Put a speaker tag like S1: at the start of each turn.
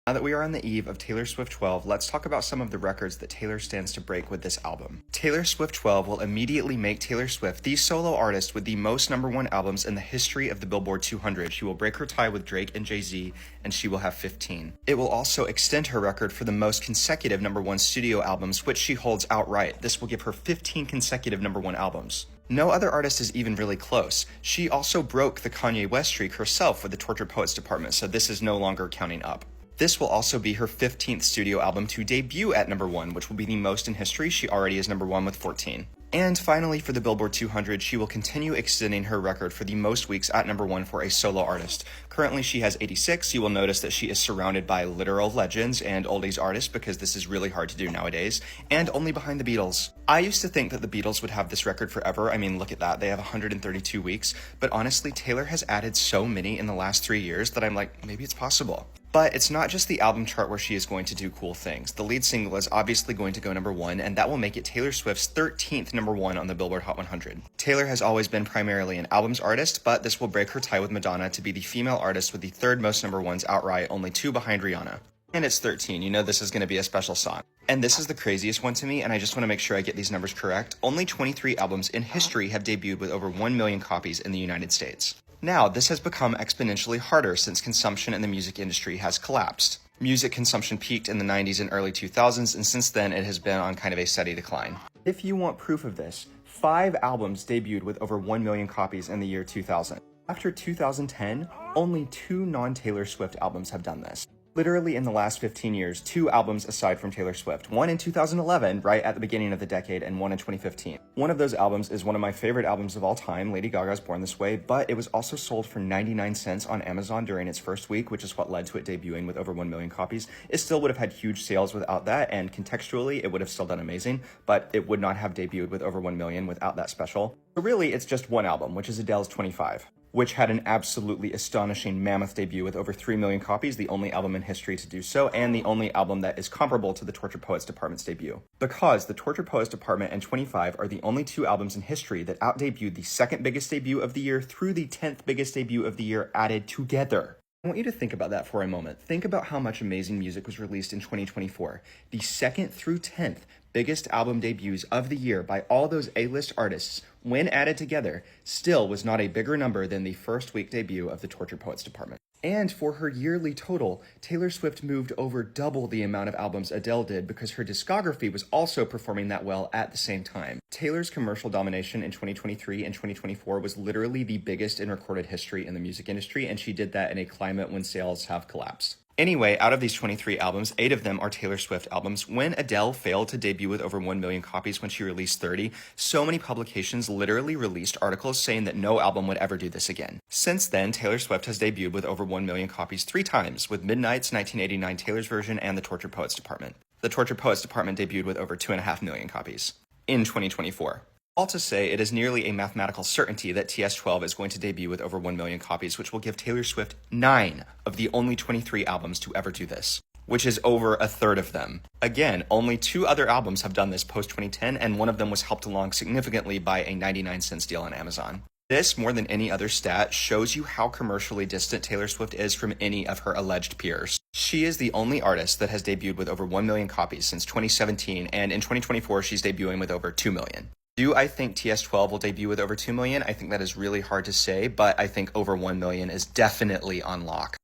S1: Now that we are on the eve of Taylor Swift 12, let's talk about some of the records that Taylor stands to break with this album. Taylor Swift 12 will immediately make Taylor Swift the solo artist with the most #1 albums in the history of the Billboard 200. She will break her tie with Drake and Jay-Z, and she will have 15. It will also extend her record for the most consecutive #1 studio albums, which she holds outright. This will give her 15 consecutive #1 albums. No other artist is even really close. She also broke the Kanye West streak herself with the Tortured Poets Department, so this is no longer counting up. This will also be her 15th studio album to debut at #1, which will be the most in history. She already is #1 with 14. And finally, for the Billboard 200, she will continue extending her record for the most weeks at #1 for a solo artist. Currently, she has 86. You will notice that she is surrounded by literal legends and oldies artists because this is really hard to do nowadays, and only behind the Beatles. I used to think that the Beatles would have this record forever. I mean, look at that. They have 132 weeks. But honestly, Taylor has added so many in the last 3 years that I'm like, maybe it's possible. But it's not just the album chart where she is going to do cool things. The lead single is obviously going to go #1, and that will make it Taylor Swift's 13th #1 on the Billboard Hot 100. Taylor has always been primarily an albums artist, but this will break her tie with Madonna to be the female artist with the third most #1s outright, only 2 behind Rihanna. And it's 13. You know this is going to be a special song. And this is the craziest one to me, and I just want to make sure I get these numbers correct. Only 23 albums in history have debuted with over 1 million copies in the United States. Now, this has become exponentially harder since consumption in the music industry has collapsed. Music consumption peaked in the 90s and early 2000s, and since then it has been on kind of a steady decline. If you want proof of this, 5 albums debuted with over 1 million copies in the year 2000. After 2010, only 2 non-Taylor Swift albums have done this. Literally in the last 15 years, 2 albums aside from Taylor Swift. One in 2011, right at the beginning of the decade, and one in 2015. One of those albums is one of my favorite albums of all time, Lady Gaga's Born This Way, but it was also sold for 99 cents on Amazon during its first week, which is what led to it debuting with over 1 million copies. It still would have had huge sales without that, and contextually, it would have still done amazing, but it would not have debuted with over 1 million without that special. So really, it's just one album, which is Adele's 25. Which had an absolutely astonishing mammoth debut with over 3 million copies, the only album in history to do so, and the only album that is comparable to the Tortured Poets Department's debut. Because the Tortured Poets Department and 25 are the only 2 albums in history that out-debuted the second biggest debut of the year through the 10th biggest debut of the year added together. I want you to think about that for a moment. Think about how much amazing music was released in 2024. The 2nd through 10th biggest album debuts of the year by all those A-list artists, when added together, still was not a bigger number than the first week debut of the Tortured Poets Department. And for her yearly total, Taylor Swift moved over double the amount of albums Adele did because her discography was also performing that well at the same time. Taylor's commercial domination in 2023 and 2024 was literally the biggest in recorded history in the music industry, and she did that in a climate when sales have collapsed. Anyway, out of these 23 albums, 8 of them are Taylor Swift albums. When Adele failed to debut with over 1 million copies when she released 30, so many publications literally released articles saying that no album would ever do this again. Since then, Taylor Swift has debuted with over 1 million copies 3 times, with Midnight's 1989 Taylor's version and the Tortured Poets Department. The Tortured Poets Department debuted with over 2.5 million copies in 2024. All to say, it is nearly a mathematical certainty that TS12 is going to debut with over 1 million copies, which will give Taylor Swift 9 of the only 23 albums to ever do this, which is over a third of them. Again, only 2 other albums have done this post-2010, and one of them was helped along significantly by a 99-cent deal on Amazon. This, more than any other stat, shows you how commercially distant Taylor Swift is from any of her alleged peers. She is the only artist that has debuted with over 1 million copies since 2017, and in 2024 she's debuting with over 2 million. Do I think TS12 will debut with over 2 million? I think that is really hard to say, but I think over 1 million is definitely on lock.